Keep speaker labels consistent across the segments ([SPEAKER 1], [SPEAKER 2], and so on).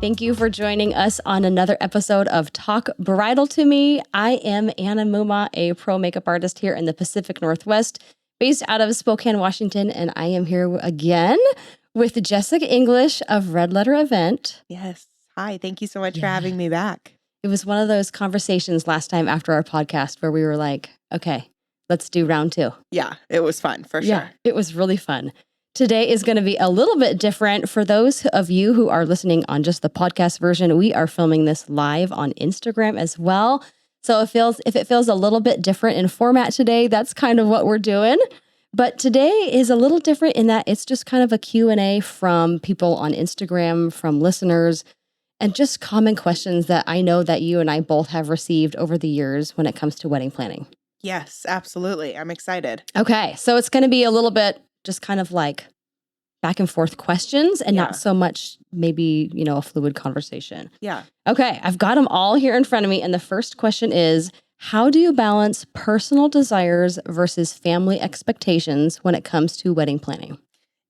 [SPEAKER 1] Thank you for joining us on another episode of Talk Bridal to Me. I am Anna Muma, a pro makeup artist here in the Pacific Northwest, based out of Spokane, Washington, and I am here again with Jessica English of Red Letter Event.
[SPEAKER 2] Yes. Hi. Thank you so much for having me back.
[SPEAKER 1] It was one of those conversations last time after our podcast where we were like, okay, let's do round 2.
[SPEAKER 2] Yeah, it was fun for sure.
[SPEAKER 1] It was really fun. Today is going to be a little bit different. For those of you who are listening on just the podcast version, we are filming this live on Instagram as well. So if it feels a little bit different in format today, that's kind of what we're doing. But today is a little different in that it's just kind of a Q&A from people on Instagram, from listeners, and just common questions that I know that you and I both have received over the years when it comes to wedding planning.
[SPEAKER 2] Yes, absolutely. I'm excited.
[SPEAKER 1] Okay, so it's going to be a little bit just kind of like back and forth questions and not so much maybe, a fluid conversation.
[SPEAKER 2] Yeah.
[SPEAKER 1] Okay, I've got them all here in front of me. And the first question is, how do you balance personal desires versus family expectations when it comes to wedding planning?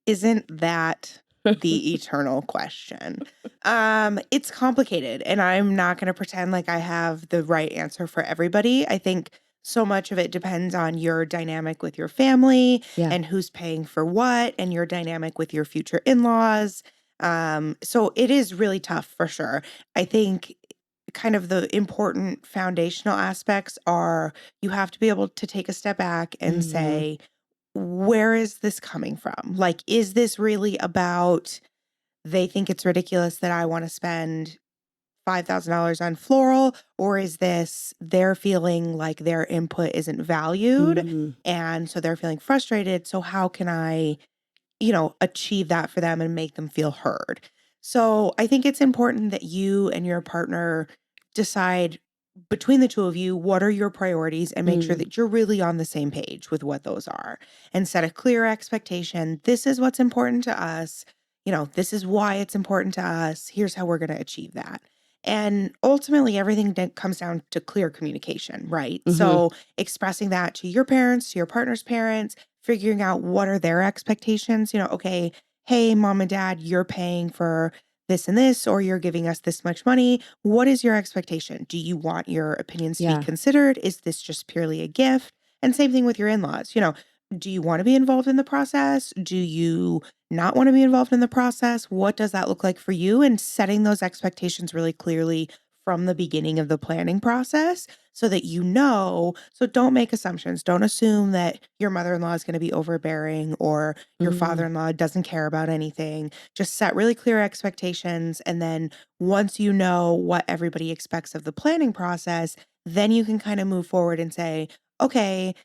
[SPEAKER 2] Isn't that the eternal question? It's complicated, and I'm not going to pretend like I have the right answer for everybody. I think so much of it depends on your dynamic with your family and who's paying for what, and your dynamic with your future in-laws. So it is really tough for sure. I think kind of the important foundational aspects are you have to be able to take a step back and say, where is this coming from? Like, is this really about they think it's ridiculous that I want to spend $5,000 on floral, or is this they're feeling like their input isn't valued and so they're feeling frustrated? So how can I, achieve that for them and make them feel heard? So I think it's important that you and your partner decide between the two of you, what are your priorities, and make sure that you're really on the same page with what those are, and set a clear expectation. This is what's important to us. This is why it's important to us. Here's how we're going to achieve that. And ultimately, everything comes down to clear communication, right? So expressing that to your parents, to your partner's parents, figuring out what are their expectations. Okay, hey, mom and dad, you're paying for this and this, or you're giving us this much money. What is your expectation? Do you want your opinions to be considered? Is this just purely a gift? And same thing with your in-laws. Do you want to be involved in the process? Do you not want to be involved in the process? What does that look like for you? And setting those expectations really clearly from the beginning of the planning process so that so don't make assumptions. Don't assume that your mother-in-law is going to be overbearing or your father-in-law doesn't care about anything. Just set really clear expectations. And then once you know what everybody expects of the planning process, then you can kind of move forward and say, okay,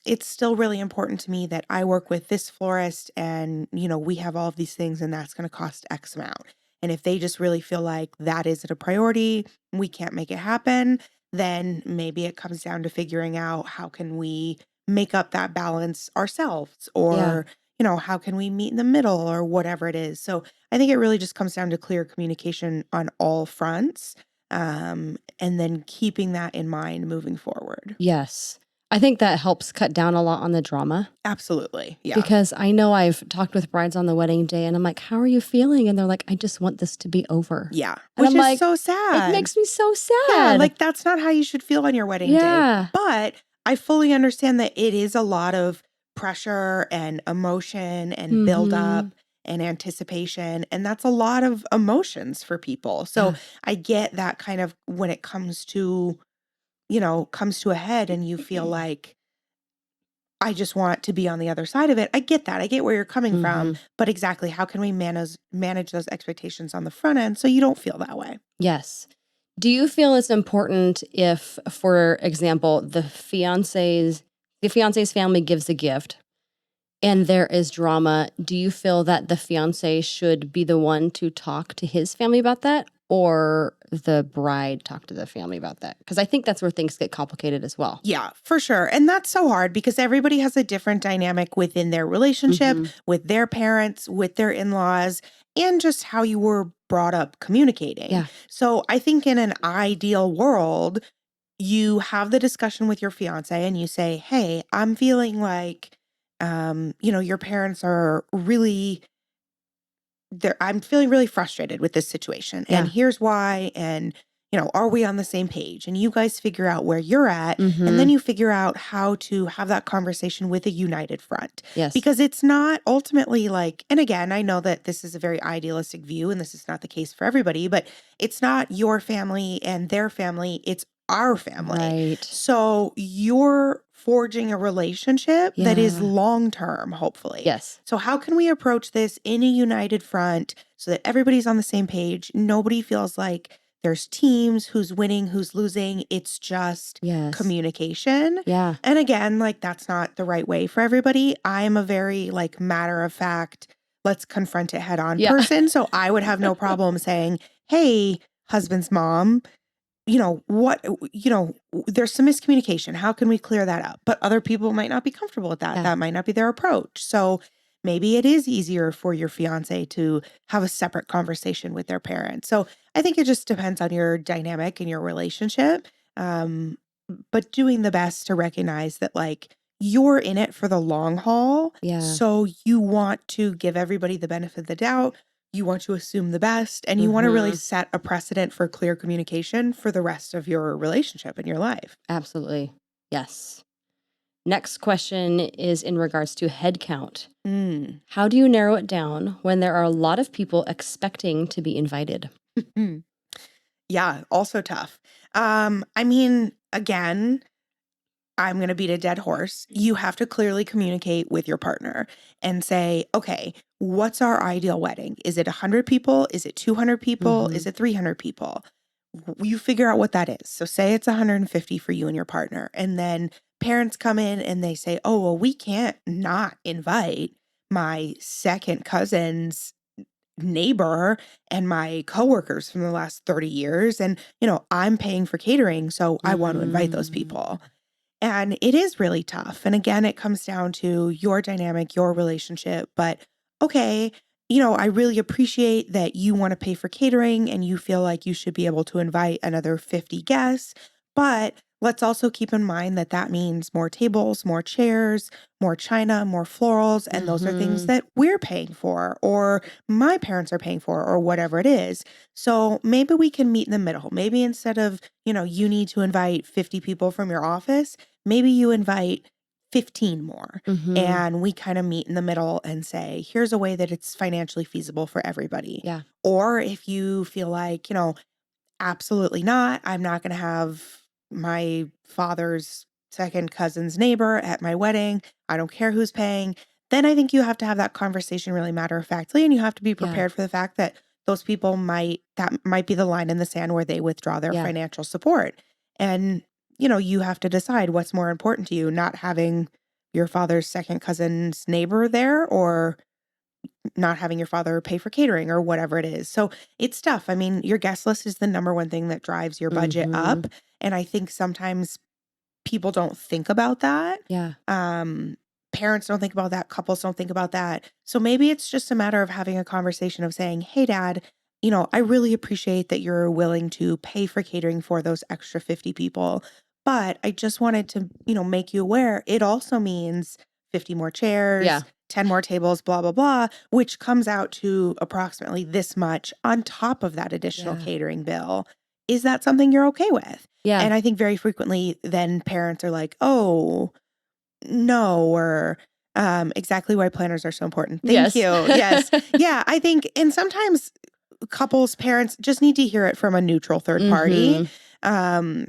[SPEAKER 2] it's still really important to me that I work with this florist and, we have all of these things and that's going to cost X amount. And if they just really feel like that isn't a priority, we can't make it happen, then maybe it comes down to figuring out how can we make up that balance ourselves or, how can we meet in the middle or whatever it is. So I think it really just comes down to clear communication on all fronts, and then keeping that in mind moving forward.
[SPEAKER 1] Yes. I think that helps cut down a lot on the drama.
[SPEAKER 2] Absolutely. Yeah.
[SPEAKER 1] Because I know I've talked with brides on the wedding day and I'm like, how are you feeling? And they're like, I just want this to be over.
[SPEAKER 2] Yeah.
[SPEAKER 1] And
[SPEAKER 2] Which
[SPEAKER 1] I'm
[SPEAKER 2] is
[SPEAKER 1] like,
[SPEAKER 2] so sad.
[SPEAKER 1] It makes me so sad.
[SPEAKER 2] Yeah, like that's not how you should feel on your wedding day. But I fully understand that it is a lot of pressure and emotion and buildup and anticipation. And that's a lot of emotions for people. So I get that kind of when it comes to a head and you feel like, I just want to be on the other side of it. I get that. I get where you're coming from. But exactly, how can we manage those expectations on the front end so you don't feel that way?
[SPEAKER 1] Yes. Do you feel it's important if, for example, the fiance's family gives a gift and there is drama? Do you feel that the fiance should be the one to talk to his family about that, or the bride talk to the family about that? Because I think that's where things get complicated as well.
[SPEAKER 2] Yeah, for sure. And that's so hard because everybody has a different dynamic within their relationship, with their parents, with their in-laws, and just how you were brought up communicating.
[SPEAKER 1] Yeah.
[SPEAKER 2] So I think in an ideal world, you have the discussion with your fiance and you say, hey, I'm feeling like, your parents are really I'm feeling really frustrated with this situation. And
[SPEAKER 1] Yeah.
[SPEAKER 2] here's why. And, are we on the same page? And you guys figure out where you're at. And
[SPEAKER 1] Mm-hmm.
[SPEAKER 2] then you figure out how to have that conversation with a united front.
[SPEAKER 1] Yes.
[SPEAKER 2] Because it's not ultimately like, and again, I know that this is a very idealistic view and this is not the case for everybody, but it's not your family and their family. It's our family.
[SPEAKER 1] Right.
[SPEAKER 2] So you're forging a relationship that is
[SPEAKER 1] Yeah.
[SPEAKER 2] long-term, hopefully.
[SPEAKER 1] Yes.
[SPEAKER 2] So how can we approach this in a united front so that everybody's on the same page? Nobody feels like there's teams, who's winning, who's losing. It's just
[SPEAKER 1] Yes.
[SPEAKER 2] communication.
[SPEAKER 1] Yeah.
[SPEAKER 2] And again, like that's not the right way for everybody. I'm a very like matter of fact, let's confront it head on
[SPEAKER 1] Yeah.
[SPEAKER 2] person. So I would have no problem saying, hey, husband's mom, there's some miscommunication. How can we clear that up? But other people might not be comfortable with that.
[SPEAKER 1] Yeah.
[SPEAKER 2] That might not be their approach. So maybe it is easier for your fiance to have a separate conversation with their parents. So I think it just depends on your dynamic and your relationship. But doing the best to recognize that like you're in it for the long haul.
[SPEAKER 1] Yeah.
[SPEAKER 2] So you want to give everybody the benefit of the doubt. You want to assume the best, and you want to really
[SPEAKER 1] Mm-hmm.
[SPEAKER 2] set a precedent for clear communication for the rest of your relationship and your life.
[SPEAKER 1] Absolutely. Yes. Next question is in regards to head count. How do you narrow it down when there are a lot of people expecting to be invited?
[SPEAKER 2] Yeah, also tough. I mean, again, I'm going to beat a dead horse. You have to clearly communicate with your partner and say, okay, what's our ideal wedding? Is it 100 people? Is it 200 people?
[SPEAKER 1] Mhm.
[SPEAKER 2] Is it 300 people? You figure out what that is. So say it's 150 for you and your partner. And then parents come in and they say, oh, well, we can't not invite my second cousin's neighbor and my coworkers from the last 30 years. And, I'm paying for catering. So I want to invite those people. And it is really tough. And again, it comes down to your dynamic, your relationship. But okay, I really appreciate that you want to pay for catering and you feel like you should be able to invite another 50 guests. But let's also keep in mind that that means more tables, more chairs, more china, more florals. And those are things
[SPEAKER 1] Mhm.
[SPEAKER 2] that we're paying for or my parents are paying for or whatever it is. So maybe we can meet in the middle. Maybe instead of, you need to invite 50 people from your office, maybe you invite 15 more
[SPEAKER 1] Mhm.
[SPEAKER 2] and we kind of meet in the middle and say, here's a way that it's financially feasible for everybody.
[SPEAKER 1] Yeah.
[SPEAKER 2] Or if you feel like, absolutely not, I'm not going to have my father's second cousin's neighbor at my wedding. I don't care who's paying. Then I think you have to have that conversation really matter of factly, and you have to be
[SPEAKER 1] Yeah.
[SPEAKER 2] prepared for the fact that those people that might be the line in the sand where they withdraw their
[SPEAKER 1] Yeah.
[SPEAKER 2] financial support. And, you have to decide what's more important to you, not having your father's second cousin's neighbor there or not having your father pay for catering or whatever it is. So it's tough. I mean, your guest list is the number one thing that drives your budget up.
[SPEAKER 1] Mhm.
[SPEAKER 2] And I think sometimes people don't think about that.
[SPEAKER 1] Yeah.
[SPEAKER 2] Parents don't think about that. Couples don't think about that. So maybe it's just a matter of having a conversation of saying, hey, dad, I really appreciate that you're willing to pay for catering for those extra 50 people. But I just wanted to, make you aware it also means 50 more chairs,
[SPEAKER 1] Yeah.
[SPEAKER 2] 10 more tables, blah, blah, blah, which comes out to approximately this much on top of that additional
[SPEAKER 1] Yeah.
[SPEAKER 2] catering bill. Is that something you're okay with?
[SPEAKER 1] Yeah.
[SPEAKER 2] And I think very frequently then parents are like, oh, no, or exactly why planners are so important. Thank
[SPEAKER 1] Yes.
[SPEAKER 2] you. Yes. Yeah, I think, and sometimes couples, parents just need to hear it from a neutral third party.
[SPEAKER 1] Mhm.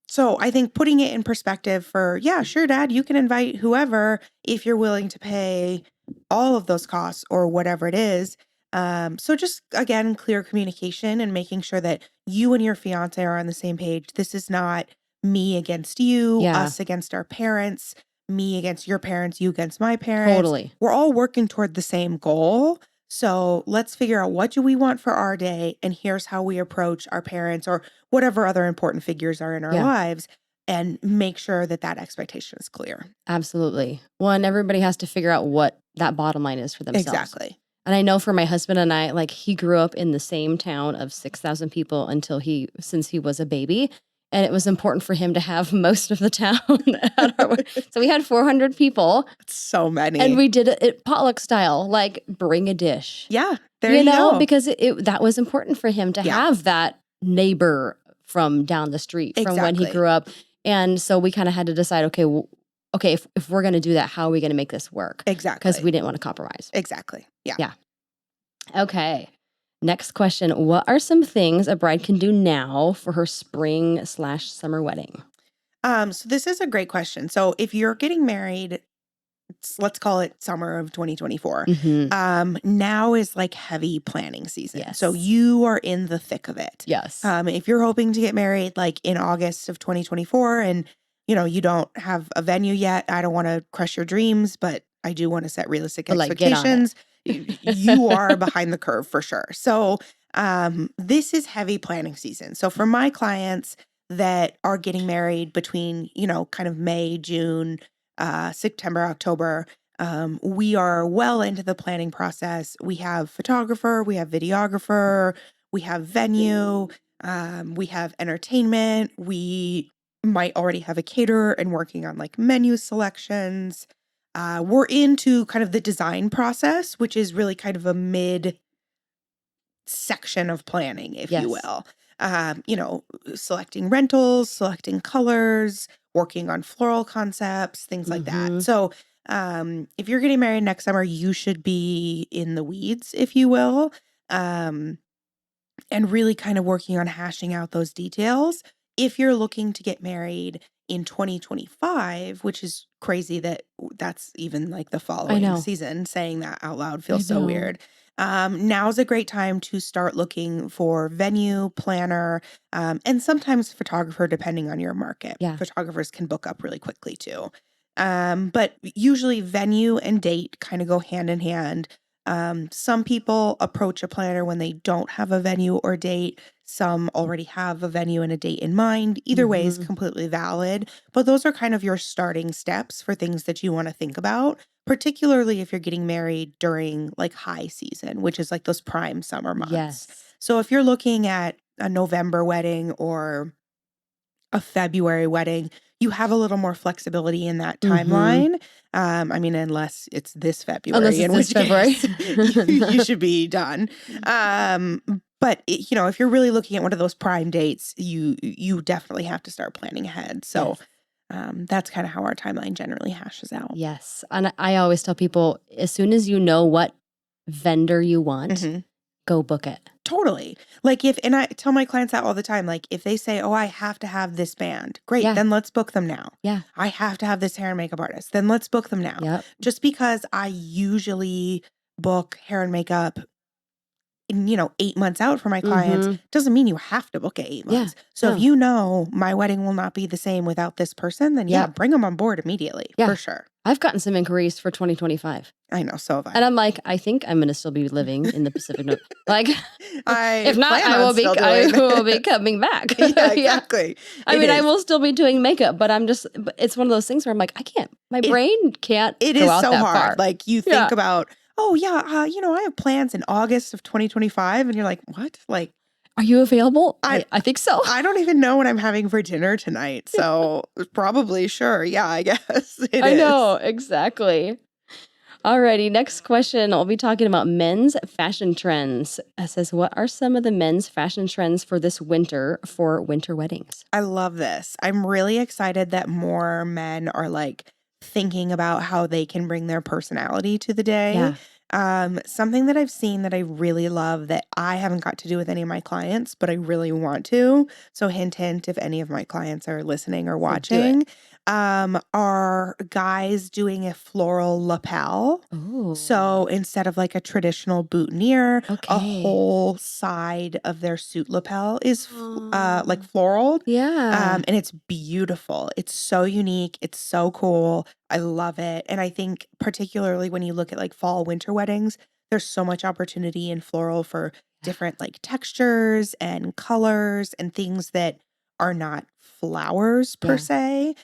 [SPEAKER 2] So I think putting it in perspective for, yeah, sure, dad, you can invite whoever if you're willing to pay all of those costs or whatever it is. So just again, clear communication and making sure that you and your fiance are on the same page. This is not me against you,
[SPEAKER 1] Yeah.
[SPEAKER 2] us against our parents, me against your parents, you against my parents.
[SPEAKER 1] Totally.
[SPEAKER 2] We're all working toward the same goal. So let's figure out what do we want for our day, and here's how we approach our parents or whatever other important figures are in our
[SPEAKER 1] Yeah.
[SPEAKER 2] lives, and make sure that that expectation is clear.
[SPEAKER 1] Absolutely. One, everybody has to figure out what that bottom line is for themselves.
[SPEAKER 2] Exactly.
[SPEAKER 1] And I know for my husband and I, like he grew up in the same town of 6,000 people since he was a baby. And it was important for him to have most of the town at our wedding. So we had 400 people
[SPEAKER 2] So many.
[SPEAKER 1] and we did it potluck style, like bring a dish.
[SPEAKER 2] Yeah. There you go.
[SPEAKER 1] because that was important for him to
[SPEAKER 2] Yeah.
[SPEAKER 1] have that neighbor from down the street from when he
[SPEAKER 2] Exactly.
[SPEAKER 1] grew up. And so we kind of had to decide, okay, if we're going to do that, how are we going to make this work? Because
[SPEAKER 2] Exactly.
[SPEAKER 1] we didn't want to compromise.
[SPEAKER 2] Exactly. Yeah.
[SPEAKER 1] Yeah. Okay. Next question. What are some things a bride can do now for her spring/summer wedding?
[SPEAKER 2] So this is a great question. So if you're getting married, let's call it summer of 2024.
[SPEAKER 1] Mm-hmm.
[SPEAKER 2] Now is like heavy planning season. So
[SPEAKER 1] Yes.
[SPEAKER 2] you are in the thick of it.
[SPEAKER 1] Yes.
[SPEAKER 2] If you're hoping to get married like in August of 2024 and you don't have a venue yet, I don't want to crush your dreams, but I do want to set realistic
[SPEAKER 1] But like, get on it.
[SPEAKER 2] expectations. You are behind the curve for sure. So this is heavy planning season. So for my clients that are getting married between, kind of May, June, September, October, we are well into the planning process. We have photographer, we have videographer, we have venue, we have entertainment. We might already have a caterer and working on like menu selections. We're into kind of the design process, which is really kind of a mid section of planning, if you
[SPEAKER 1] Yes.
[SPEAKER 2] will. Selecting rentals, selecting colors, working on floral concepts, things like
[SPEAKER 1] Mhm.
[SPEAKER 2] that. So, if you're getting married next summer, you should be in the weeds, if you will, um, and really kind of working on hashing out those details. If you're looking to get married in 2025, which is crazy that that's even like the
[SPEAKER 1] I
[SPEAKER 2] following
[SPEAKER 1] know.
[SPEAKER 2] season, saying that out loud
[SPEAKER 1] I
[SPEAKER 2] feels so
[SPEAKER 1] know.
[SPEAKER 2] weird. Now's a great time to start looking for venue, planner, and sometimes photographer, depending on your market.
[SPEAKER 1] Yeah.
[SPEAKER 2] Photographers can book up really quickly too. But usually venue and date kind of go hand in hand. Some people approach a planner when they don't have a venue or date. Some already have a venue and a date in mind. Either way is
[SPEAKER 1] Mhm.
[SPEAKER 2] completely valid. But those are kind of your starting steps for things that you want to think about, particularly if you're getting married during like high season, which is like those prime summer months.
[SPEAKER 1] Yes.
[SPEAKER 2] So if you're looking at a November wedding or a February wedding, you have a little more flexibility in that
[SPEAKER 1] Mhm.
[SPEAKER 2] timeline. Unless it's this
[SPEAKER 1] Unless
[SPEAKER 2] February,
[SPEAKER 1] it's
[SPEAKER 2] in
[SPEAKER 1] this
[SPEAKER 2] which
[SPEAKER 1] February.
[SPEAKER 2] case you should be done. But if you're really looking at one of those prime dates, you definitely have to start planning ahead. So
[SPEAKER 1] Yes.
[SPEAKER 2] that's kind of how our timeline generally hashes out.
[SPEAKER 1] Yes. And I always tell people, as soon as you know what vendor you want,
[SPEAKER 2] Mhm.
[SPEAKER 1] go book it.
[SPEAKER 2] Totally. And I tell my clients that all the time, like if they say, oh, I have to have this band, great,
[SPEAKER 1] Yeah.
[SPEAKER 2] then let's book them now.
[SPEAKER 1] Yeah.
[SPEAKER 2] I have to have this hair and makeup artist, then let's book them now.
[SPEAKER 1] Yep.
[SPEAKER 2] Just because I usually book hair and makeup 8 months out for my clients
[SPEAKER 1] Mhm.
[SPEAKER 2] doesn't mean you have to book it 8
[SPEAKER 1] Yeah.
[SPEAKER 2] months. So if
[SPEAKER 1] No.
[SPEAKER 2] you know my wedding will not be the same without this person, then yeah,
[SPEAKER 1] Yep.
[SPEAKER 2] bring them on board immediately
[SPEAKER 1] Yeah.
[SPEAKER 2] for sure.
[SPEAKER 1] I've gotten some inquiries for 2025.
[SPEAKER 2] I know, so have I.
[SPEAKER 1] And I'm like, I think I'm going to still be living in the Pacific North. Like,
[SPEAKER 2] I
[SPEAKER 1] if not,
[SPEAKER 2] plan
[SPEAKER 1] I
[SPEAKER 2] on
[SPEAKER 1] will be
[SPEAKER 2] still
[SPEAKER 1] I
[SPEAKER 2] doing
[SPEAKER 1] will be
[SPEAKER 2] it.
[SPEAKER 1] coming back.
[SPEAKER 2] Yeah,
[SPEAKER 1] Yeah.
[SPEAKER 2] exactly.
[SPEAKER 1] I
[SPEAKER 2] It
[SPEAKER 1] mean, I
[SPEAKER 2] is.
[SPEAKER 1] will still be doing makeup, but it's one of those things where I'm like, I can't, my
[SPEAKER 2] It-
[SPEAKER 1] brain can't
[SPEAKER 2] It
[SPEAKER 1] go
[SPEAKER 2] is
[SPEAKER 1] out
[SPEAKER 2] so
[SPEAKER 1] that
[SPEAKER 2] hard.
[SPEAKER 1] far.
[SPEAKER 2] Like you
[SPEAKER 1] Yeah.
[SPEAKER 2] think about, oh yeah, I have plans in August of 2025, and you're like, what? Like,
[SPEAKER 1] Are you available?
[SPEAKER 2] I-
[SPEAKER 1] I think so.
[SPEAKER 2] I don't even know what I'm having for dinner tonight. So probably sure. Yeah, I guess it
[SPEAKER 1] I
[SPEAKER 2] is.
[SPEAKER 1] know, exactly. Alrighty, next question. I'll be talking about men's fashion trends. It says, what are some of the men's fashion trends for this winter for winter weddings?
[SPEAKER 2] I love this. I'm really excited that more men are like thinking about how they can bring their personality to the day. Something that I've seen that I really love that I haven't got to do with any of my clients, but I really want to. So hint, hint, if any of my clients are listening or
[SPEAKER 1] Do it.
[SPEAKER 2] watching, are guys doing a floral lapel.
[SPEAKER 1] Oh.
[SPEAKER 2] So instead of like a traditional boutonniere, a
[SPEAKER 1] Okay.
[SPEAKER 2] whole side of their suit lapel is like
[SPEAKER 1] Oh.
[SPEAKER 2] floral.
[SPEAKER 1] Yeah.
[SPEAKER 2] And it's beautiful. It's so unique. It's so cool. I love it. And I think particularly when you look at like fall, winter weddings, there's so much opportunity in floral for different like textures and colors and things that are not flowers per
[SPEAKER 1] Yeah.
[SPEAKER 2] se.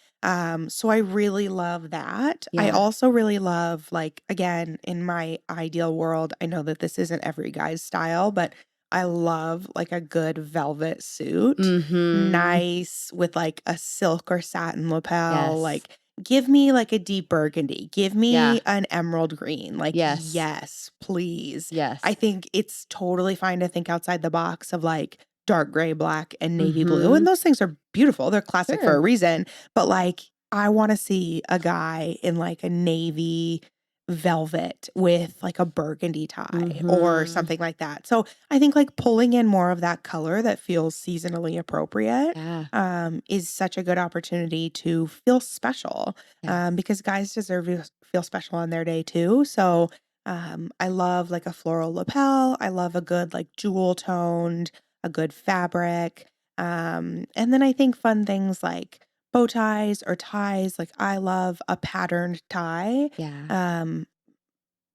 [SPEAKER 2] So I really love that. I
[SPEAKER 1] Yeah.
[SPEAKER 2] also really love, like, again, in my ideal world, I know that this isn't every guy's style, but I love like a good velvet suit.
[SPEAKER 1] Mm-hmm.
[SPEAKER 2] Nice with like a silk or satin lapel,
[SPEAKER 1] Yes.
[SPEAKER 2] like give me like a deep burgundy, give me
[SPEAKER 1] Yeah.
[SPEAKER 2] an emerald green. Like,
[SPEAKER 1] Yes.
[SPEAKER 2] yes, please.
[SPEAKER 1] Yes.
[SPEAKER 2] I think it's totally fine to think outside the box of like dark gray, black, and navy blue. And those things are beautiful. They're classic for a
[SPEAKER 1] Sure.
[SPEAKER 2] reason. But like, I want to see a guy in like a navy velvet with like a burgundy tie or something like that. So I think like pulling in more of that color that feels seasonally appropriate
[SPEAKER 1] Yeah.
[SPEAKER 2] is such a good opportunity to feel special
[SPEAKER 1] Yes.
[SPEAKER 2] because guys deserve to feel special on their day too. So I love like a floral lapel. I love a good like jewel toned, a good fabric. And then I think fun things like bow ties or ties. Like I love a patterned tie.
[SPEAKER 1] Yeah.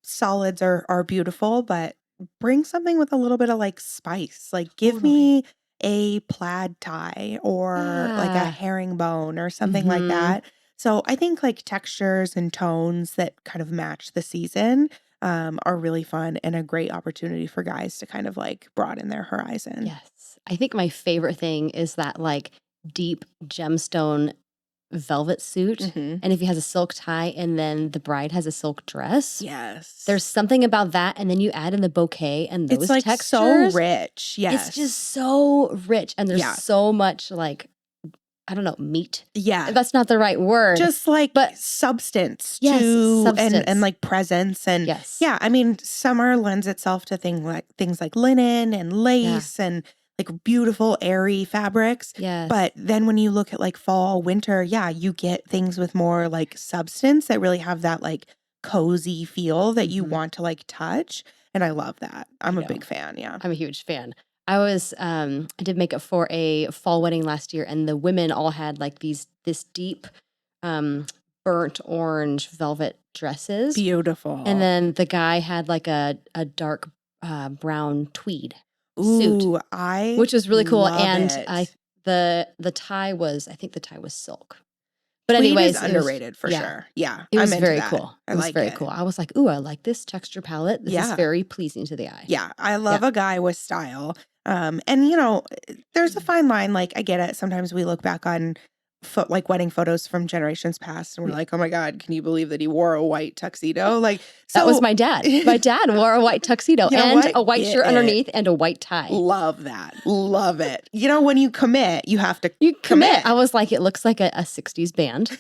[SPEAKER 2] Solids are beautiful, but bring something with a little bit of like spice. Like give
[SPEAKER 1] Totally.
[SPEAKER 2] me a plaid tie or like a
[SPEAKER 1] Yeah.
[SPEAKER 2] herringbone or something like that. So I think like textures and tones that kind of match the season are really fun and a great opportunity for guys to kind of like broaden their horizon.
[SPEAKER 1] Yes. I think my favorite thing is that like deep gemstone velvet suit.
[SPEAKER 2] Mhm.
[SPEAKER 1] And if he has a silk tie and then the bride has a silk dress,
[SPEAKER 2] Yes.
[SPEAKER 1] there's something about that. And then you add in the bouquet and those
[SPEAKER 2] It's like so
[SPEAKER 1] textures.
[SPEAKER 2] rich. Yes.
[SPEAKER 1] It's just so rich. And there's
[SPEAKER 2] Yeah.
[SPEAKER 1] so much like, I don't know, meat.
[SPEAKER 2] Yeah.
[SPEAKER 1] That's not the right word.
[SPEAKER 2] Just like
[SPEAKER 1] but
[SPEAKER 2] substance
[SPEAKER 1] yes,
[SPEAKER 2] to
[SPEAKER 1] substance.
[SPEAKER 2] and like presence and
[SPEAKER 1] Yes.
[SPEAKER 2] yeah, I mean summer lends itself to things like linen and lace and like beautiful airy fabrics.
[SPEAKER 1] Yes.
[SPEAKER 2] But then when you look at like fall, winter, yeah, you get things with more like substance that really have that like cozy feel that you want to like touch. And I love that. I'm a big fan. Yeah.
[SPEAKER 1] I'm a huge fan. I did makeup for a fall wedding last year, and the women all had like this deep, burnt orange velvet dresses.
[SPEAKER 2] Beautiful.
[SPEAKER 1] And then the guy had like a dark brown tweed
[SPEAKER 2] Ooh,
[SPEAKER 1] suit, which was really cool.
[SPEAKER 2] love
[SPEAKER 1] And
[SPEAKER 2] it.
[SPEAKER 1] the tie was, I think the tie was silk. But
[SPEAKER 2] Tweed
[SPEAKER 1] anyways,
[SPEAKER 2] is underrated for sure. Yeah,
[SPEAKER 1] it was
[SPEAKER 2] I'm into
[SPEAKER 1] very
[SPEAKER 2] that.
[SPEAKER 1] cool.
[SPEAKER 2] I
[SPEAKER 1] It was
[SPEAKER 2] like
[SPEAKER 1] very
[SPEAKER 2] it.
[SPEAKER 1] cool. I was like, ooh, I like this texture palette. This is
[SPEAKER 2] Yeah.
[SPEAKER 1] very pleasing to the eye.
[SPEAKER 2] Yeah, I love a guy with style. And you know, there's a fine line. Like I get it. Sometimes we look back on like wedding photos from generations past, and we're like, oh my god, can you believe that he wore a white tuxedo? Like
[SPEAKER 1] That was my dad. My dad wore a white tuxedo
[SPEAKER 2] You know
[SPEAKER 1] and
[SPEAKER 2] what?
[SPEAKER 1] a white
[SPEAKER 2] Get
[SPEAKER 1] shirt
[SPEAKER 2] it.
[SPEAKER 1] underneath and a white tie.
[SPEAKER 2] Love that. Love it. You know, when you commit, you have to
[SPEAKER 1] You commit.
[SPEAKER 2] commit.
[SPEAKER 1] I was like, it looks like a 60s band,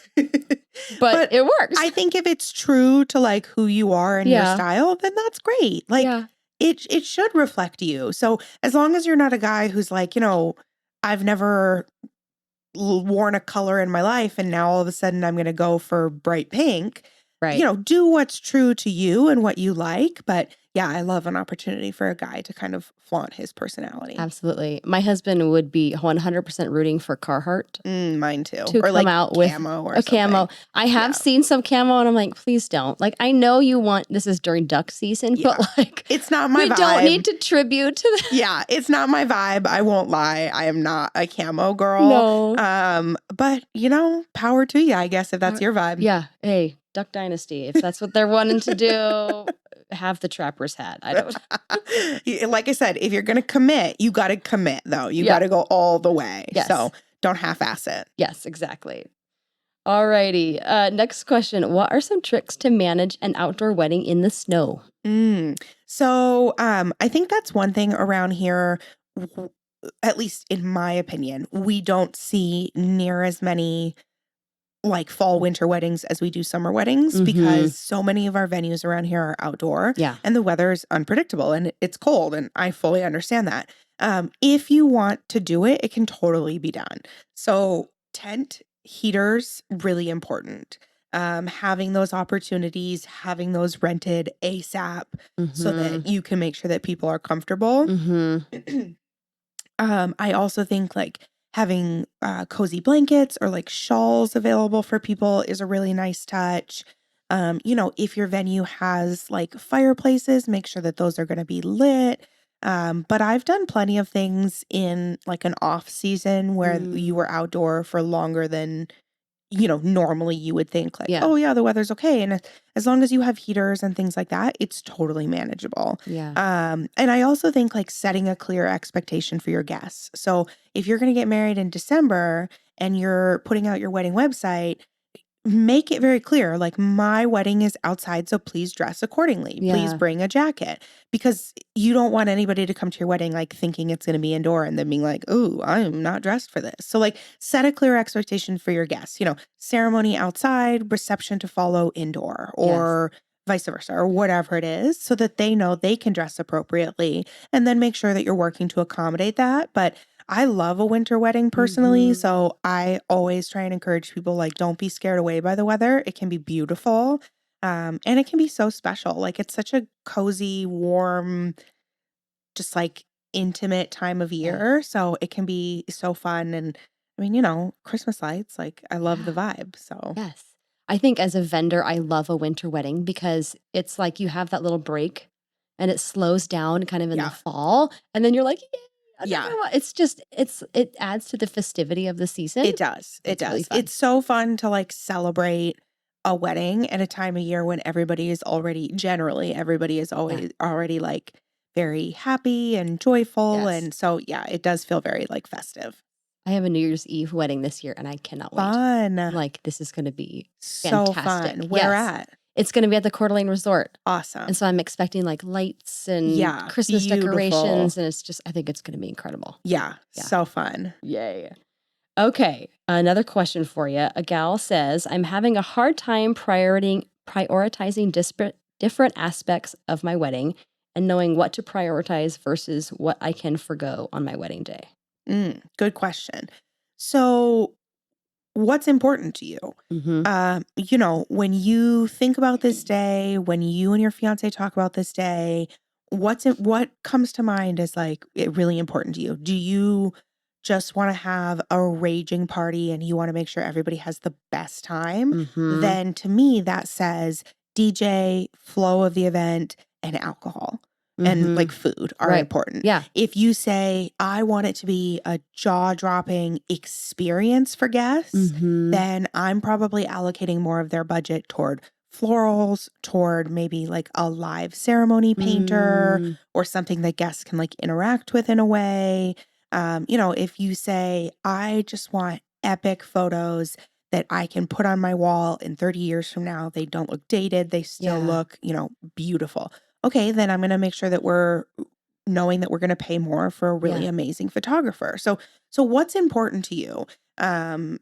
[SPEAKER 1] but it works.
[SPEAKER 2] I think if it's true to like who you are and your
[SPEAKER 1] Yeah.
[SPEAKER 2] style, then that's great. Like
[SPEAKER 1] yeah.
[SPEAKER 2] it should reflect you. So as long as you're not a guy who's like, you know, I've never worn a color in my life and now all of a sudden I'm going to go for bright pink.
[SPEAKER 1] Right.
[SPEAKER 2] You know, do what's true to you and what you like, but yeah, I love an opportunity for a guy to kind of flaunt his personality.
[SPEAKER 1] Absolutely. My husband would be 100% rooting for Carhartt
[SPEAKER 2] Mine too.
[SPEAKER 1] to
[SPEAKER 2] or
[SPEAKER 1] come
[SPEAKER 2] like
[SPEAKER 1] out with
[SPEAKER 2] camo or
[SPEAKER 1] a camo.
[SPEAKER 2] something.
[SPEAKER 1] I have seen some camo and I'm like, please don't. Like, I know you want, this is during duck season, but like,
[SPEAKER 2] it's not my
[SPEAKER 1] we
[SPEAKER 2] vibe.
[SPEAKER 1] don't need to tribute to that.
[SPEAKER 2] Yeah, it's not my vibe. I won't lie. I am not a camo girl.
[SPEAKER 1] No.
[SPEAKER 2] But you know, power to you, I guess, if that's your vibe.
[SPEAKER 1] Yeah. Hey, Duck Dynasty. If that's what they're wanting to do, have the trapper's hat. I don't.
[SPEAKER 2] Like I said, if you're going to commit, you got to commit, though. You got to go all the way.
[SPEAKER 1] Yes.
[SPEAKER 2] So don't half-ass it.
[SPEAKER 1] Yes, exactly. Alrighty. Next question. What are some tricks to manage an outdoor wedding in the snow?
[SPEAKER 2] So I think that's one thing around here, at least in my opinion, we don't see near as many like fall winter weddings as we do summer weddings because so many of our venues around here are outdoor and the weather is unpredictable and it's cold and I fully understand that. If you want to do it, it can totally be done. So tent heaters, really important. Having those opportunities, having those rented ASAP so that you can make sure that people are comfortable. I also think like having cozy blankets or like shawls available for people is a really nice touch. You know, if your venue has like fireplaces, make sure that those are going to be lit. But I've done plenty of things in like an off season where you were outdoor for longer than, you know, normally you would think like, oh yeah, the weather's okay. And as long as you have heaters and things like that, it's totally manageable. And I also think like setting a clear expectation for your guests. So if you're going to get married in December and you're putting out your wedding website, make it very clear, like, my wedding is outside, so please dress accordingly. Please
[SPEAKER 1] Yeah.
[SPEAKER 2] bring a jacket, because you don't want anybody to come to your wedding, like, thinking it's gonna be indoor and then being like, "Ooh, I'm not dressed for this." So, like, set a clear expectation for your guests, ceremony outside, reception to follow indoor,
[SPEAKER 1] Yes.
[SPEAKER 2] or vice versa, or whatever it is, so that they know they can dress appropriately, and then make sure that you're working to accommodate that. But I love a winter wedding personally,
[SPEAKER 1] Mhm.
[SPEAKER 2] so I always try and encourage people, like, don't be scared away by the weather. It can be beautiful, and it can be so special. Like, it's such a cozy, warm, just, like, intimate time of
[SPEAKER 1] Yes.
[SPEAKER 2] year, so it can be so fun. And I mean, Christmas lights, like, I love the
[SPEAKER 1] Yeah.
[SPEAKER 2] vibe, so
[SPEAKER 1] Yes. I think as a vendor, I love a winter wedding because it's like you have that little break and it slows down kind of in the
[SPEAKER 2] yeah.
[SPEAKER 1] fall. And then you're like, yay,
[SPEAKER 2] Yeah.
[SPEAKER 1] another one. It adds to the festivity of the season.
[SPEAKER 2] It does, it
[SPEAKER 1] It's really
[SPEAKER 2] does.
[SPEAKER 1] fun.
[SPEAKER 2] It's so fun to, like, celebrate a wedding at a time of year when everybody is already generally, everybody is
[SPEAKER 1] Yeah.
[SPEAKER 2] always already, like, very happy and joyful,
[SPEAKER 1] Yes.
[SPEAKER 2] and so, yeah, it does feel very, like, festive.
[SPEAKER 1] I have a New Year's Eve wedding this year and I cannot wait.
[SPEAKER 2] Fun.
[SPEAKER 1] Like, this is going to be
[SPEAKER 2] So
[SPEAKER 1] fantastic.
[SPEAKER 2] fun. Where
[SPEAKER 1] Yes.
[SPEAKER 2] at?
[SPEAKER 1] It's going to be at the Coeur d'Alene Resort. And
[SPEAKER 2] Awesome.
[SPEAKER 1] so I'm expecting like lights and
[SPEAKER 2] Yeah,
[SPEAKER 1] Christmas
[SPEAKER 2] beautiful.
[SPEAKER 1] decorations. And I think it's going to be incredible.
[SPEAKER 2] Yeah,
[SPEAKER 1] Yeah.
[SPEAKER 2] so fun.
[SPEAKER 1] Yay. Okay. Another question for you. A gal says, I'm having a hard time prioritizing different aspects of my wedding and knowing what to prioritize versus what I can forgo on my wedding day.
[SPEAKER 2] Good question. So, what's important to you?
[SPEAKER 1] Mm-hmm.
[SPEAKER 2] When you think about this day, when you and your fiance talk about this day, what comes to mind as, like, really important to you? Do you just want to have a raging party and you want to make sure everybody has the best time?
[SPEAKER 1] Mm-hmm.
[SPEAKER 2] Then to me, that says DJ, flow of the event, and alcohol and,
[SPEAKER 1] Mm-hmm.
[SPEAKER 2] like, food are
[SPEAKER 1] Right.
[SPEAKER 2] important.
[SPEAKER 1] Yeah.
[SPEAKER 2] If you say, I want it to be a jaw-dropping experience for guests,
[SPEAKER 1] Mm-hmm.
[SPEAKER 2] then I'm probably allocating more of their budget toward florals, toward maybe, like, a live ceremony painter
[SPEAKER 1] Mm,
[SPEAKER 2] or something that guests can, like, interact with in a way. If you say, I just want epic photos that I can put on my wall in 30 years from now, they don't look dated, they still
[SPEAKER 1] yeah.
[SPEAKER 2] look, beautiful. Okay, then I'm going to make sure that we're knowing that we're going to pay more for a really
[SPEAKER 1] Yeah.
[SPEAKER 2] amazing photographer. So what's important to you? Um,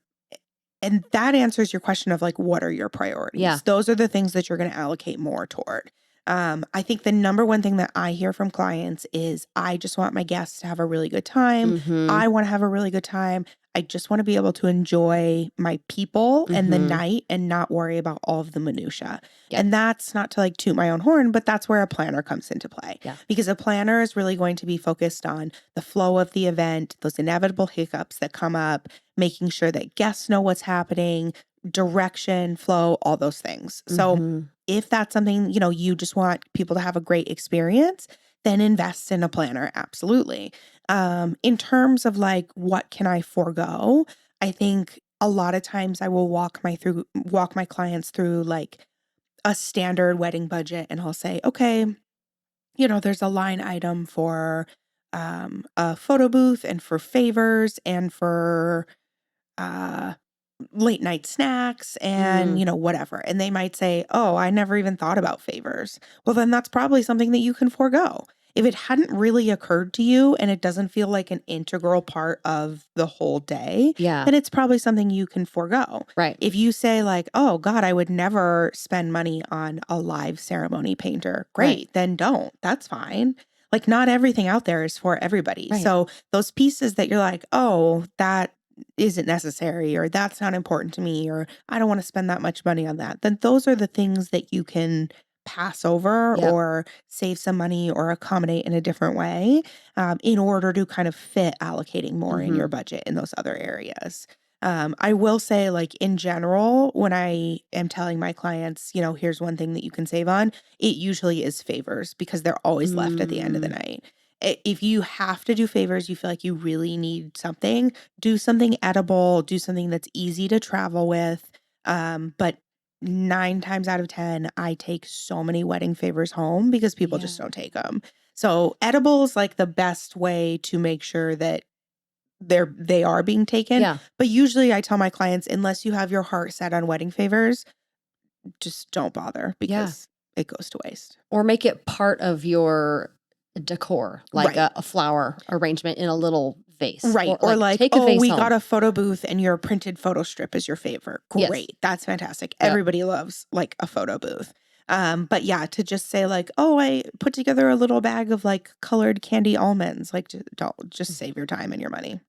[SPEAKER 2] and that answers your question of, like, what are your
[SPEAKER 1] Yeah.
[SPEAKER 2] priorities? Those are the things that you're going to allocate more toward. I think the number one thing that I hear from clients is, I just want my guests to have a really good time.
[SPEAKER 1] Mm-hmm.
[SPEAKER 2] I want to have a really good time. I just want to be able to enjoy my people and the
[SPEAKER 1] Mm-hmm.
[SPEAKER 2] night and not worry about all of the minutia.
[SPEAKER 1] Yes.
[SPEAKER 2] And that's not to, like, toot my own horn, but that's where a planner comes into play.
[SPEAKER 1] Yeah.
[SPEAKER 2] Because a planner is really going to be focused on the flow of the event, those inevitable hiccups that come up, making sure that guests know what's happening, direction, flow, all those things. So
[SPEAKER 1] Mm-hmm.
[SPEAKER 2] if that's something, you just want people to have a great experience, then invest in a planner. Absolutely. In terms of, like, what can I forego? I think a lot of times I will walk my clients through, like, a standard wedding budget, and I'll say, okay, there's a line item for a photo booth and for favors and for uh late night snacks and,
[SPEAKER 1] Mm,
[SPEAKER 2] whatever. And they might say, oh, I never even thought about favors. Well, then that's probably something that you can forego. If it hadn't really occurred to you and it doesn't feel like an integral part of the whole day,
[SPEAKER 1] yeah.
[SPEAKER 2] then it's probably something you can forego.
[SPEAKER 1] Right.
[SPEAKER 2] If you say, like, oh God, I would never spend money on a live ceremony painter,
[SPEAKER 1] Right.
[SPEAKER 2] great, then don't. That's fine. Like, not everything out there is for everybody.
[SPEAKER 1] Right.
[SPEAKER 2] So those pieces that you're like, oh, that isn't necessary, or that's not important to me, or I don't want to spend that much money on that, then those are the things that you can pass over
[SPEAKER 1] Yep.
[SPEAKER 2] or save some money or accommodate in a different way, in order to kind of fit allocating more in
[SPEAKER 1] Mm-hmm.
[SPEAKER 2] your budget in those other areas. I will say, like, in general, when I am telling my clients, here's one thing that you can save on, it usually is favors, because they're always left at the end of the
[SPEAKER 1] Mm,
[SPEAKER 2] night. If you have to do favors, you feel like you really need something, do something edible, do something that's easy to travel with. But 9 times out of 10, I take so many wedding favors home because people just
[SPEAKER 1] yeah.
[SPEAKER 2] don't take them. So edible is, like, the best way to make sure that they are being taken.
[SPEAKER 1] Yeah.
[SPEAKER 2] But usually I tell my clients, unless you have your heart set on wedding favors, just don't bother because it goes to waste.
[SPEAKER 1] Or make it part of your decor, like
[SPEAKER 2] Right.
[SPEAKER 1] a flower arrangement in a little vase.
[SPEAKER 2] Right. Or like,
[SPEAKER 1] take a
[SPEAKER 2] oh,
[SPEAKER 1] vase
[SPEAKER 2] we
[SPEAKER 1] home.
[SPEAKER 2] got a photo booth and your printed photo strip is your favorite.
[SPEAKER 1] Yes.
[SPEAKER 2] Great. That's fantastic.
[SPEAKER 1] Yep.
[SPEAKER 2] Everybody loves like a photo booth. But yeah, to just say like, oh, I put together a little bag of like colored candy almonds. Like, just save your time and your money.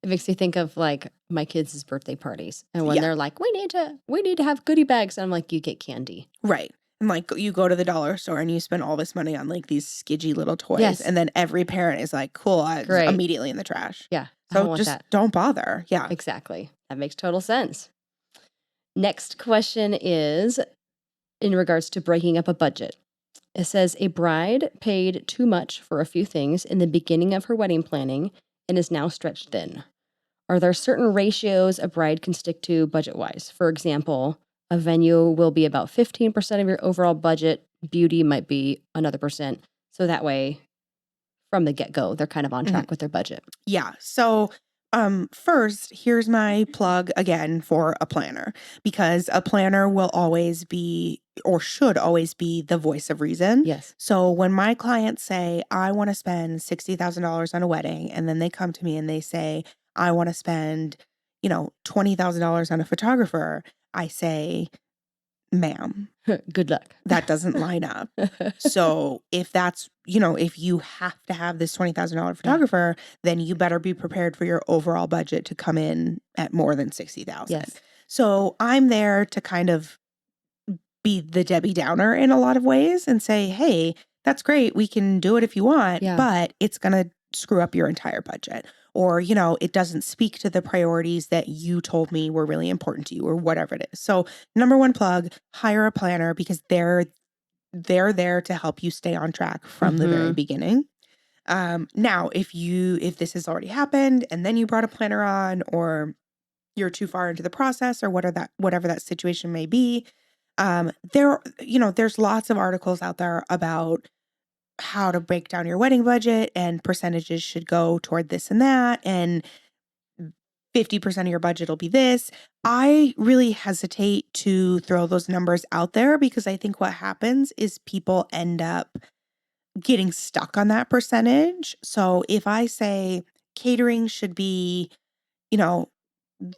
[SPEAKER 1] It makes me think of like my kids' birthday parties. And when
[SPEAKER 2] Yeah.
[SPEAKER 1] they're like, we need to have goodie bags. And I'm like, you get candy.
[SPEAKER 2] Right. And like you go to the dollar store and you spend all this money on like these skidgy little toys.
[SPEAKER 1] Yes.
[SPEAKER 2] And then every parent is like, cool, it's
[SPEAKER 1] Great.
[SPEAKER 2] immediately in the trash.
[SPEAKER 1] Yeah. I
[SPEAKER 2] So
[SPEAKER 1] don't want
[SPEAKER 2] just
[SPEAKER 1] that.
[SPEAKER 2] don't bother. Yeah.
[SPEAKER 1] Exactly. That makes total sense. Next question is in regards to breaking up a budget. It says a bride paid too much for a few things in the beginning of her wedding planning and is now stretched thin. Are there certain ratios a bride can stick to budget-wise? For example, a venue will be about 15% of your overall budget. Beauty might be another percent. So that way, from the get-go, they're kind of on track with their budget.
[SPEAKER 2] Yeah. So first, here's my plug again for a planner, because a planner will always be or should always be the voice of reason.
[SPEAKER 1] Yes.
[SPEAKER 2] So when my clients say, I want to spend $60,000 on a wedding, and then they come to me and they say, I want to spend, $20,000 on a photographer, I say, ma'am,
[SPEAKER 1] Good luck.
[SPEAKER 2] that doesn't line up. So if that's, if you have to have this $20,000 photographer, then you better be prepared for your overall budget to come in at more than $60,000.
[SPEAKER 1] Yes.
[SPEAKER 2] So I'm there to kind of be the Debbie Downer in a lot of ways and say, hey, that's great. We can do it if you want, but it's going to screw up your entire budget. Or, it doesn't speak to the priorities that you told me were really important to you or whatever it is. So number one plug, hire a planner, because they're there to help you stay on track from the very beginning. Now, if this has already happened and then you brought a planner on, or you're too far into the process, or whatever that situation may be, there's lots of articles out there about how to break down your wedding budget, and percentages should go toward this and that, and 50% of your budget will be this. I really hesitate to throw those numbers out there, because I think what happens is people end up getting stuck on that percentage. So if I say catering should be,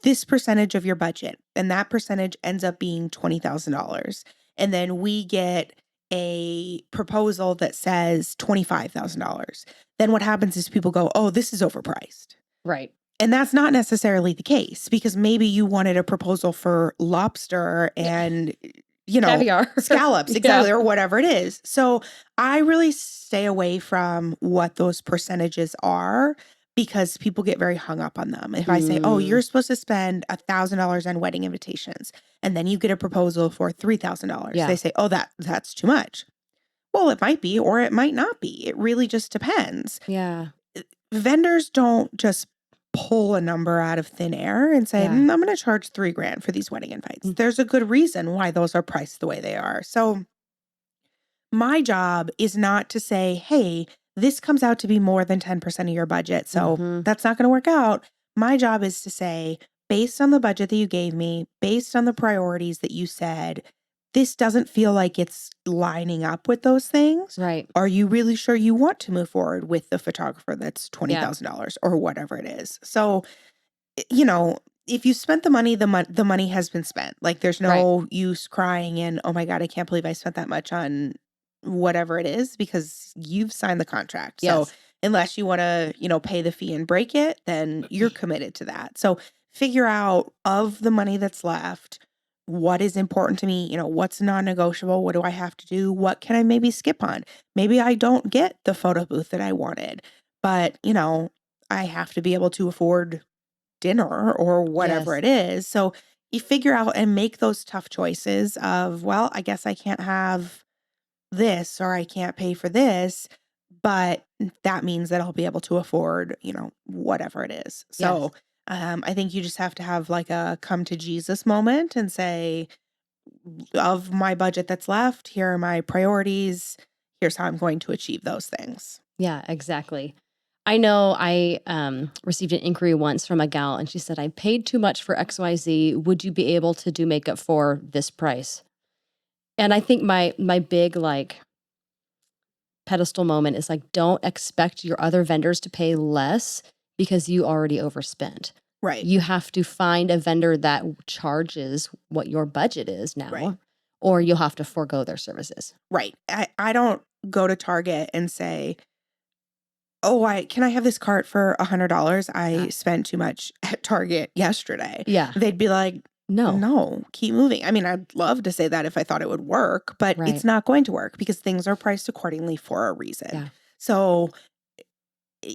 [SPEAKER 2] this percentage of your budget, and that percentage ends up being $20,000, and then we get a proposal that says $25,000, then what happens is people go, oh, this is overpriced.
[SPEAKER 1] Right.
[SPEAKER 2] And that's not necessarily the case, because maybe you wanted a proposal for lobster and,
[SPEAKER 1] caviar,
[SPEAKER 2] scallops, exactly, or whatever it is. So I really stay away from what those percentages are, because people get very hung up on them. If I say, oh, you're supposed to spend $1,000 on wedding invitations, and then you get a proposal for $3,000, they say, oh, that's too much. Well, it might be, or it might not be. It really just depends.
[SPEAKER 1] Yeah.
[SPEAKER 2] Vendors don't just pull a number out of thin air and say, I'm going to charge $3,000 for these wedding invites. There's a good reason why those are priced the way they are. So my job is not to say, hey, this comes out to be more than 10% of your budget, so that's not going to work out. My job is to say, based on the budget that you gave me, based on the priorities that you said, this doesn't feel like it's lining up with those things.
[SPEAKER 1] Right.
[SPEAKER 2] Are you really sure you want to move forward with the photographer that's $20,000 or whatever it is? So, if you spent the money, the money has been spent. Like, there's no use crying and, oh my God, I can't believe I spent that much on whatever it is, because you've signed the contract.
[SPEAKER 1] Yes.
[SPEAKER 2] So unless you want to, pay the fee and break it, then you're committed to that. So figure out, of the money that's left, what is important to me, what's non-negotiable, what do I have to do, what can I maybe skip on? Maybe I don't get the photo booth that I wanted, but I have to be able to afford dinner or whatever it is. So you figure out and make those tough choices of, well, I guess I can't have this, or I can't pay for this, but that means that I'll be able to afford, whatever it is. So I think you just have to have like a come to Jesus moment and say, of my budget that's left, here are my priorities. Here's how I'm going to achieve those things.
[SPEAKER 1] Yeah, exactly. I know I received an inquiry once from a gal, and she said, I paid too much for XYZ. Would you be able to do makeup for this price? And I think my big like pedestal moment is like, don't expect your other vendors to pay less because you already overspent.
[SPEAKER 2] Right.
[SPEAKER 1] You have to find a vendor that charges what your budget is now,
[SPEAKER 2] Right.
[SPEAKER 1] or you'll have to forego their services.
[SPEAKER 2] Right. I don't go to Target and say, oh, can I have this cart for $100? I spent too much at Target yesterday.
[SPEAKER 1] Yeah.
[SPEAKER 2] They'd be like,
[SPEAKER 1] No.
[SPEAKER 2] no, keep moving. I mean, I'd love to say that if I thought it would work, but
[SPEAKER 1] Right.
[SPEAKER 2] it's not going to work because things are priced accordingly for a reason.
[SPEAKER 1] Yeah.
[SPEAKER 2] So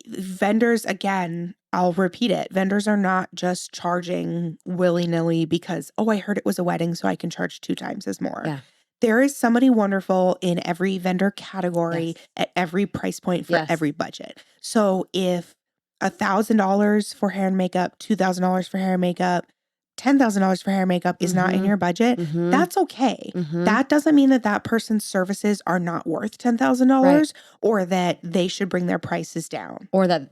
[SPEAKER 2] vendors, again, I'll repeat it. Vendors are not just charging willy-nilly because, oh, I heard it was a wedding, so I can charge 2 times as more.
[SPEAKER 1] Yeah.
[SPEAKER 2] There is somebody wonderful in every vendor category
[SPEAKER 1] Yes.
[SPEAKER 2] at every price point for
[SPEAKER 1] Yes.
[SPEAKER 2] every budget. So if $1,000 for hair and makeup, $2,000 for hair and makeup, $10,000 for hair and makeup is not in your budget, that's okay. That doesn't mean that that person's services are not worth $10,000 or that they should bring their prices down.
[SPEAKER 1] Or that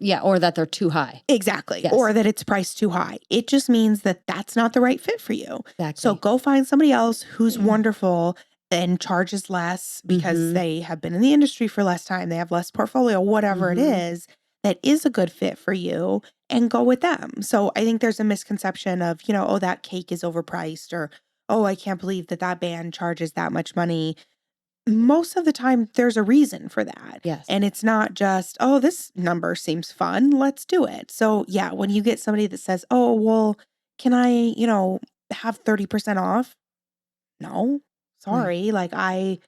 [SPEAKER 1] they're too high.
[SPEAKER 2] Exactly.
[SPEAKER 1] Yes.
[SPEAKER 2] Or that it's priced too high. It just means that that's not the right fit for you.
[SPEAKER 1] Exactly.
[SPEAKER 2] So go find somebody else who's wonderful and charges less because they have been in the industry for less time, they have less portfolio, whatever it is, that is a good fit for you, and go with them. So I think there's a misconception of, oh, that cake is overpriced, or, oh, I can't believe that that band charges that much money. Most of the time, there's a reason for that.
[SPEAKER 1] Yes.
[SPEAKER 2] And it's not just, oh, this number seems fun, let's do it. So yeah, when you get somebody that says, oh, well, can I, have 30% off? No, sorry. Like I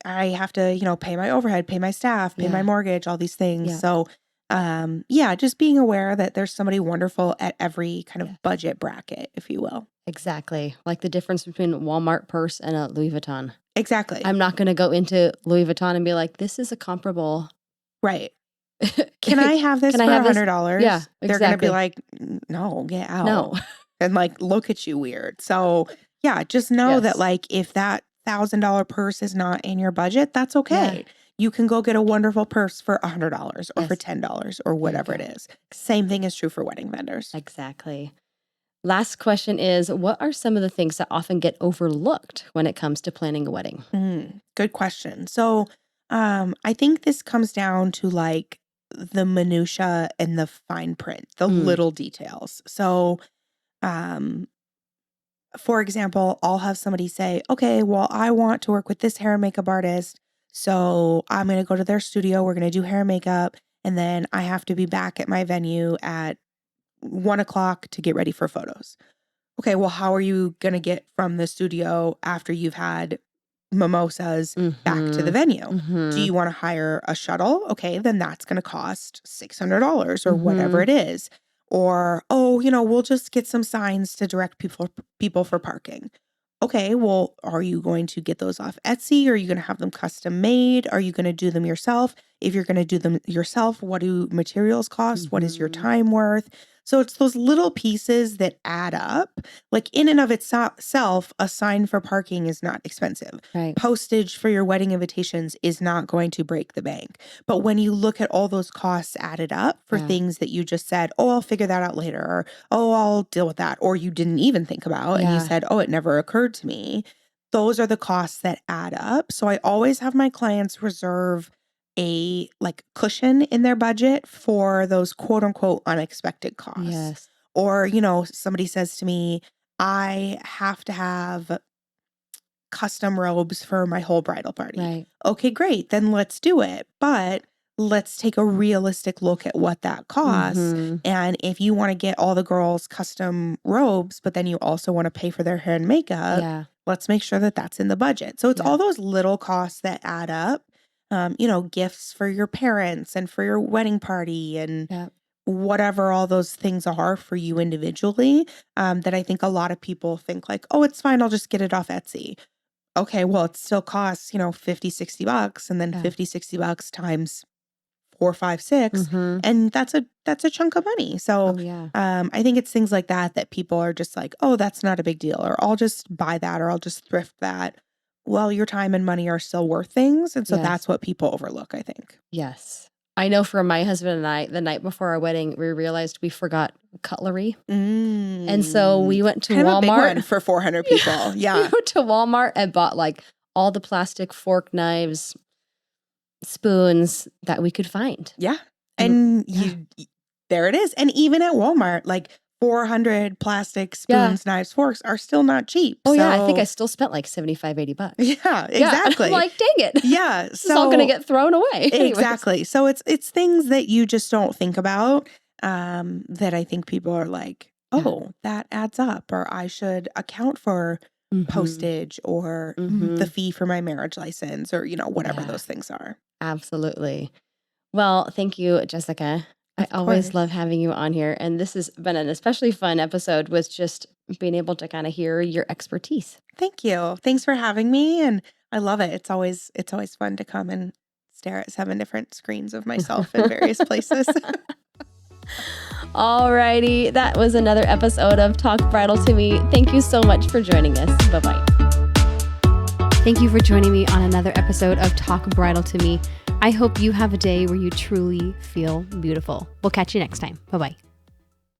[SPEAKER 2] have to, pay my overhead, pay my staff, pay my mortgage, all these things.
[SPEAKER 1] Yeah.
[SPEAKER 2] So just being aware that there's somebody wonderful at every kind of budget bracket, if you will.
[SPEAKER 1] Exactly. Like the difference between a Walmart purse and a Louis Vuitton.
[SPEAKER 2] Exactly.
[SPEAKER 1] I'm not going to go into Louis Vuitton and be like, this is a comparable.
[SPEAKER 2] Right. Can I have this for $100?
[SPEAKER 1] Yeah,
[SPEAKER 2] They're going to be like, no, get out.
[SPEAKER 1] No.
[SPEAKER 2] And like, look at you weird. So yeah, just know that like, if that $1,000 purse is not in your budget, that's okay. Yeah. You can go get a wonderful purse for $100 or for $10 or whatever it is. Same thing is true for wedding vendors.
[SPEAKER 1] Exactly. Last question is, what are some of the things that often get overlooked when it comes to planning a wedding?
[SPEAKER 2] Good question. So I think this comes down to like the minutia and the fine print, the little details. So for example, I'll have somebody say, okay, well, I want to work with this hair and makeup artist. So I'm going to go to their studio. We're going to do hair and makeup. And then I have to be back at my venue at 1:00 to get ready for photos. Okay, well, how are you going to get from the studio after you've had mimosas back to the venue? Do you want to hire a shuttle? Okay, then that's going to cost $600 or whatever it is. Or, oh, we'll just get some signs to direct people for parking. Okay, well, are you going to get those off Etsy? Or are you going to have them custom made? Are you going to do them yourself? If you're going to do them yourself, what do materials cost? What is your time worth? So it's those little pieces that add up. Like in and of itself, a sign for parking is not expensive.
[SPEAKER 1] Right.
[SPEAKER 2] Postage for your wedding invitations is not going to break the bank. But when you look at all those costs added up for things that you just said, oh, I'll figure that out later, or oh, I'll deal with that, or you didn't even think about, and you said, oh, it never occurred to me. Those are the costs that add up. So I always have my clients reserve a like cushion in their budget for those quote unquote unexpected costs.
[SPEAKER 1] Yes.
[SPEAKER 2] Or, somebody says to me, I have to have custom robes for my whole bridal party.
[SPEAKER 1] Right.
[SPEAKER 2] Okay, great. Then let's do it. But let's take a realistic look at what that costs. And if you want to get all the girls custom robes, but then you also want to pay for their hair and makeup, let's make sure that that's in the budget. So it's all those little costs that add up. Gifts for your parents and for your wedding party and whatever all those things are for you individually, that I think a lot of people think like, oh, it's fine, I'll just get it off Etsy. Okay, well, it still costs, $50, $60, and then $50, $60 times 4, 5, 6, and that's a chunk of money. So I think it's things like that people are just like, oh, that's not a big deal, or I'll just buy that, or I'll just thrift that. Well, your time and money are still worth things. And so that's what people overlook, I think.
[SPEAKER 1] Yes. I know for my husband and I, the night before our wedding, we realized we forgot cutlery. And so we went to
[SPEAKER 2] kind of a big
[SPEAKER 1] Walmart.
[SPEAKER 2] one for 400 people.
[SPEAKER 1] We
[SPEAKER 2] Yeah.
[SPEAKER 1] went to Walmart and bought like all the plastic fork, knives, spoons that we could find.
[SPEAKER 2] Yeah. And there it is. And even at Walmart, like 400 plastic spoons, knives, forks are still not cheap.
[SPEAKER 1] Oh, yeah. I think I still spent like $75, $80.
[SPEAKER 2] Yeah, exactly.
[SPEAKER 1] I'm like, dang it.
[SPEAKER 2] Yeah.
[SPEAKER 1] It's all going to get thrown away.
[SPEAKER 2] Exactly. So it's things that you just don't think about that I think people are like, oh, that adds up, or I should account for postage or the fee for my marriage license, or, whatever those things are.
[SPEAKER 1] Absolutely. Well, thank you, Jessica. I always love having you on here. And this has been an especially fun episode with just being able to kind of hear your expertise.
[SPEAKER 2] Thank you. Thanks for having me. And I love it. It's always fun to come and stare at 7 different screens of myself in various places.
[SPEAKER 1] Alrighty. That was another episode of Talk Bridal to Me. Thank you so much for joining us. Bye-bye. Thank you for joining me on another episode of Talk Bridal to Me. I hope you have a day where you truly feel beautiful. We'll catch you next time. Bye-bye.